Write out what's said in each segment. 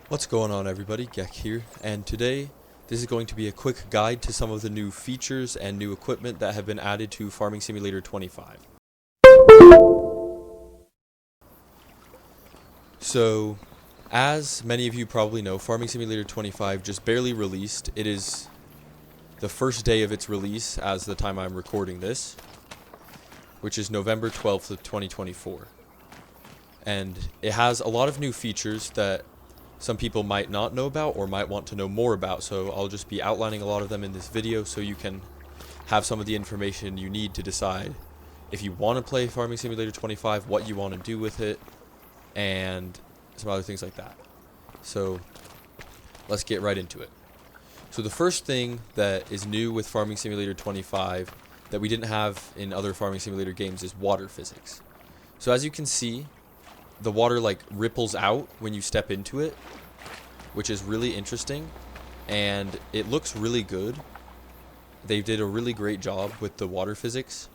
What's going on, everybody? Gek here, and today this is going to be a quick guide to some of the new features and new equipment that have been added to Farming Simulator 25. So, as many of you probably know, Farming Simulator 25 just barely released. It is the first day of its release as the time I'm recording this, which is November 12th of 2024. And it has a lot of new features that some people might not know about or might want to know more about, so I'll just be outlining a lot of them in this video so you can have some of the information you need to decide if you want to play Farming Simulator 25, what you want to do with it, and some other things like that. So let's get right into it. So the first thing that is new with Farming Simulator 25 that we didn't have in other Farming Simulator games is water physics. So as you can see, the water like ripples out when you step into it, which is really interesting, and it looks really good. They did a really great job with the water physics.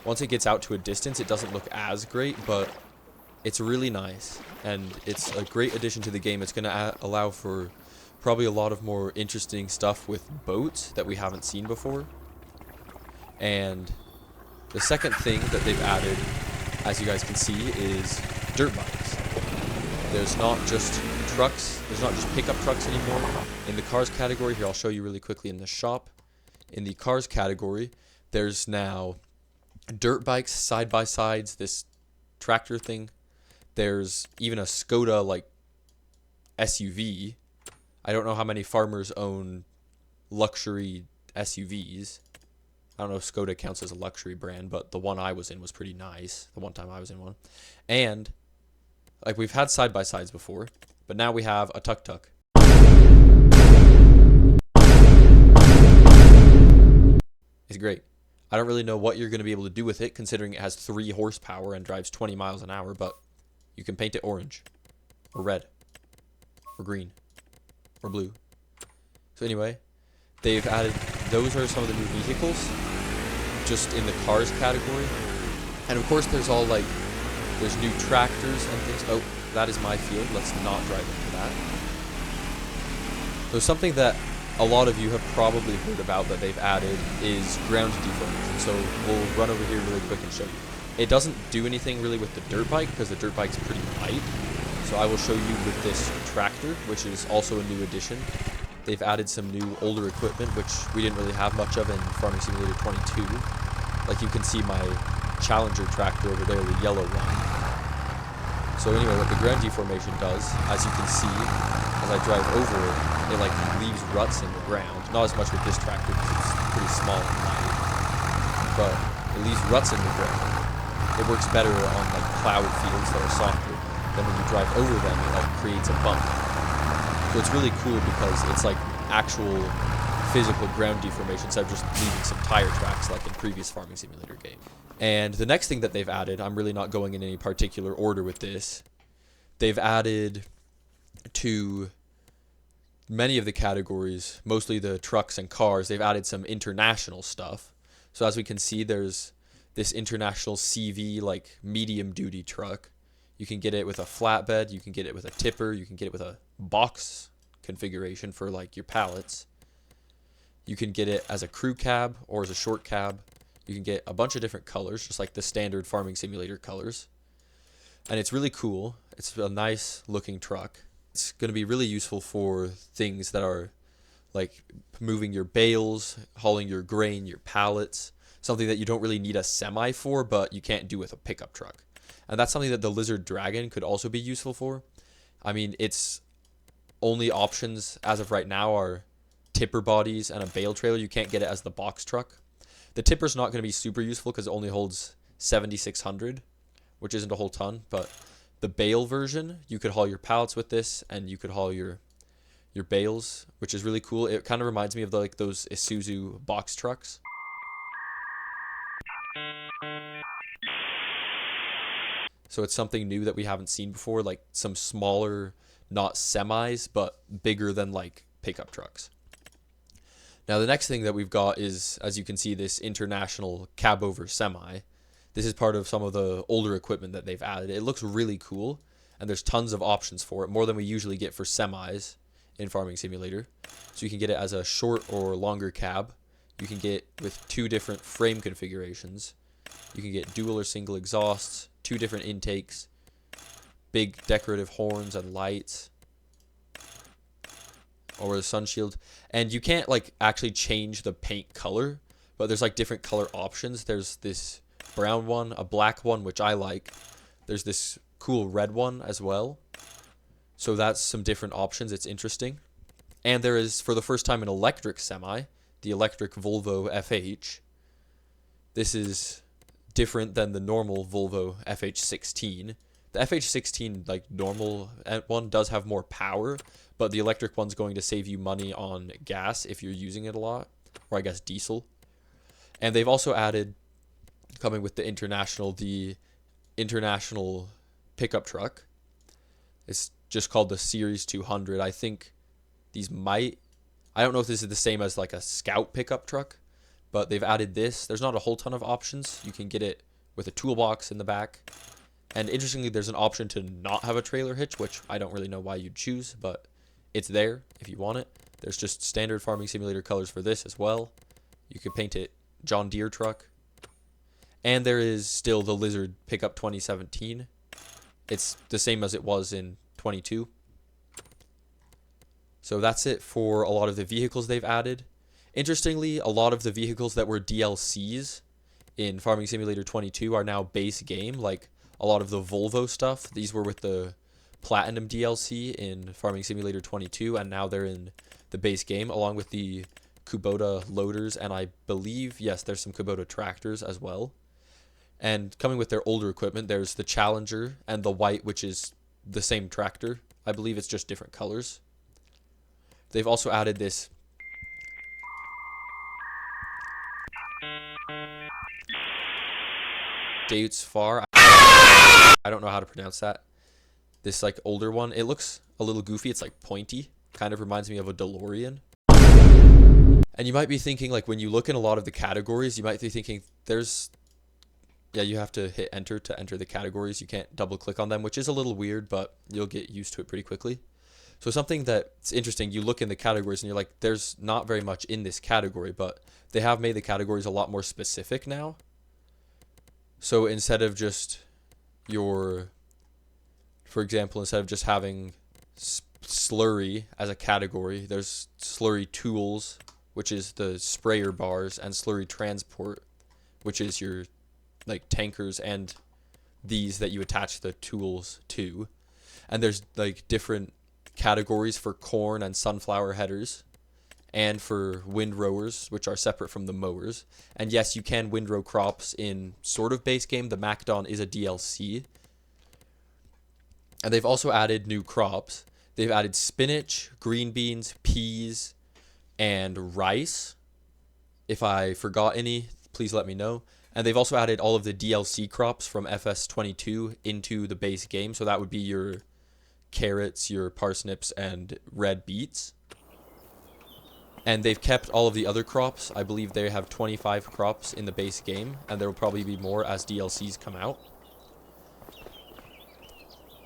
Once it gets out to a distance, it doesn't look as great, but it's really nice, and it's a great addition to the game. It's going to allow for probably a lot of more interesting stuff with boats that we haven't seen before. And the second thing that they've added, as you guys can see, is dirt bikes. There's not just trucks, there's not just pickup trucks anymore. In the cars category, here I'll show you really quickly in the shop. In the cars category, there's now dirt bikes, side-by-sides, this tractor thing. There's even a Skoda like SUV. I don't know how many farmers own luxury SUVs. I don't know if Skoda counts as a luxury brand, but the one I was in was pretty nice. The one time I was in one. And like, we've had side-by-sides before, but now we have a tuk-tuk. It's great. I don't really know what you're going to be able to do with it, considering it has 3 horsepower and drives 20 miles an hour, but you can paint it orange, or red, or green, or blue. So anyway, they've added, those are some of the new vehicles, just in the cars category. And of course there's all like, there's new tractors and things. Oh, that is my field. Let's not drive into that. So something that a lot of you have probably heard about that they've added is ground deformation. So we'll run over here really quick and show you. It doesn't do anything really with the dirt bike because the dirt bike's pretty light. So I will show you with this tractor, which is also a new addition. They've added some new older equipment, which we didn't really have much of in Farming Simulator 22. Like, you can see my Challenger tractor over there, the yellow one. So anyway, what the ground deformation does, as you can see, as I drive over it, it like leaves ruts in the ground. Not as much with this tractor because it's pretty small and light, but it leaves ruts in the ground. It works better on like plowed fields that are softer. Then when you drive over them, it like creates a bump. So it's really cool because it's like actual physical ground deformation instead of just leaving some tire tracks like in previous Farming Simulator games. And the next thing that they've added, I'm really not going in any particular order with this, they've added to many of the categories, mostly the trucks and cars, they've added some international stuff. So as we can see, there's this international CV like medium duty truck. You can get it with a flatbed, you can get it with a tipper, you can get it with a box configuration for like your pallets. You can get it as a crew cab or as a short cab. You can get a bunch of different colors, just like the standard Farming Simulator colors. And it's really cool. It's a nice looking truck. It's going to be really useful for things that are like moving your bales, hauling your grain, your pallets, something that you don't really need a semi for, but you can't do with a pickup truck. And that's something that the Lizard Dragon could also be useful for. I mean, its only options as of right now are tipper bodies and a bale trailer. You can't get it as the box truck. The tipper's not going to be super useful because it only holds 7,600, which isn't a whole ton, but the bale version, you could haul your pallets with this, and you could haul your bales, which is really cool. It kind of reminds me of like those Isuzu box trucks. So it's something new that we haven't seen before, like some smaller, not semis, but bigger than like pickup trucks. Now the next thing that we've got is, as you can see, this international cab-over semi. This is part of some of the older equipment that they've added. It looks really cool, and there's tons of options for it, more than we usually get for semis in Farming Simulator. So you can get it as a short or longer cab. You can get with 2 different frame configurations. You can get dual or single exhausts, 2 different intakes, big decorative horns and lights, or the sun shield. And you can't like actually change the paint color, but there's like different color options. There's this brown one, a black one, which I like. There's this cool red one as well. So that's some different options. It's interesting. And there is, for the first time, an electric semi, the electric Volvo FH. This is different than the normal Volvo FH16. The FH16, like normal one, does have more power, but the electric one's going to save you money on gas if you're using it a lot, or I guess diesel. And they've also added, coming with the international pickup truck. It's just called the Series 200. I think these I don't know if this is the same as like a Scout pickup truck, but they've added this. There's not a whole ton of options. You can get it with a toolbox in the back. And interestingly, there's an option to not have a trailer hitch, which I don't really know why you'd choose, but it's there if you want it. There's just standard Farming Simulator colors for this as well. You could paint it John Deere truck. And there is still the Lizard pickup 2017. It's the same as it was in 22. So that's it for a lot of the vehicles they've added. Interestingly, a lot of the vehicles that were DLCs in Farming Simulator 22 are now base game, like a lot of the Volvo stuff. These were with the Platinum DLC in Farming Simulator 22, and now they're in the base game, along with the Kubota loaders, and I believe, yes, there's some Kubota tractors as well. And coming with their older equipment, there's the Challenger and the White, which is the same tractor. I believe it's just different colors. They've also added this Dates Far. I don't know how to pronounce that. This like older one. It looks a little goofy. It's like pointy. Kind of reminds me of a DeLorean. And you might be thinking, like, when you look in a lot of the categories, you might be thinking you have to hit enter to enter the categories. You can't double click on them, which is a little weird, but you'll get used to it pretty quickly. So something that's interesting, you look in the categories and you're like, there's not very much in this category, but they have made the categories a lot more specific now. So instead of just for example, instead of just having slurry as a category, there's slurry tools, which is the sprayer bars, and slurry transport, which is your like tankers and these that you attach the tools to. And there's like different categories for corn and sunflower headers, and for windrowers, which are separate from the mowers. And yes, you can windrow crops in sort of base game. The Macdon is a DLC. And they've also added new crops. They've added spinach, green beans, peas, and rice. If I forgot any, please let me know. And they've also added all of the DLC crops from FS22 into the base game. So that would be your carrots, your parsnips, and red beets. And they've kept all of the other crops. I believe they have 25 crops in the base game, and there will probably be more as DLCs come out.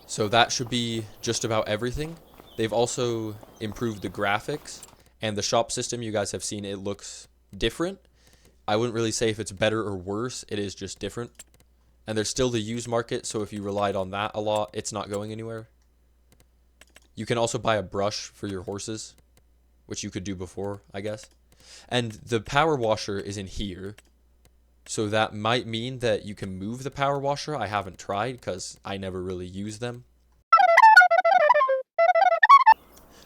So that should be just about everything. They've also improved the graphics, and the shop system you guys have seen, it looks different. I wouldn't really say if it's better or worse, it is just different. And there's still the used market, so if you relied on that a lot, it's not going anywhere. You can also buy a brush for your horses, which you could do before, I guess. And the power washer is in here, so that might mean that you can move the power washer. I haven't tried because I never really use them.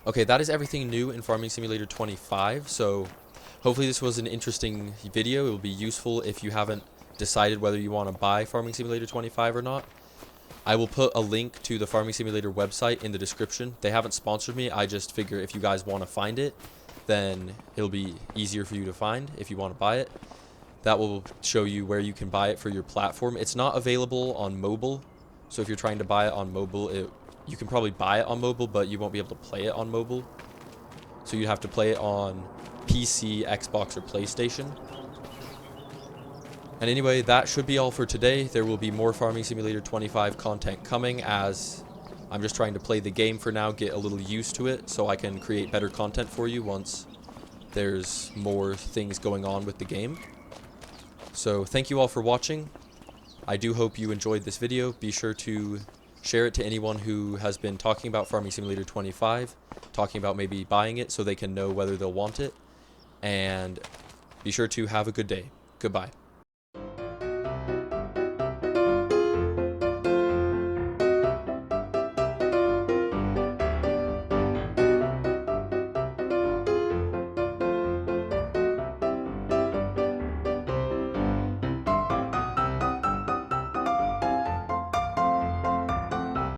Okay, that is everything new in Farming Simulator 25, so hopefully this was an interesting video. It will be useful if you haven't decided whether you want to buy Farming Simulator 25 or not. I will put a link to the Farming Simulator website in the description. They haven't sponsored me. I just figure if you guys want to find it, then it'll be easier for you to find if you want to buy it. That will show you where you can buy it for your platform. It's not available on mobile, so if you're trying to buy it on mobile, you can probably buy it on mobile, but you won't be able to play it on mobile. So you have to play it on PC, Xbox, or PlayStation. And anyway, that should be all for today. There will be more Farming Simulator 25 content coming as I'm just trying to play the game for now, get a little used to it, so I can create better content for you once there's more things going on with the game. So thank you all for watching. I do hope you enjoyed this video. Be sure to share it to anyone who has been talking about Farming Simulator 25, talking about maybe buying it so they can know whether they'll want it. And be sure to have a good day. Goodbye.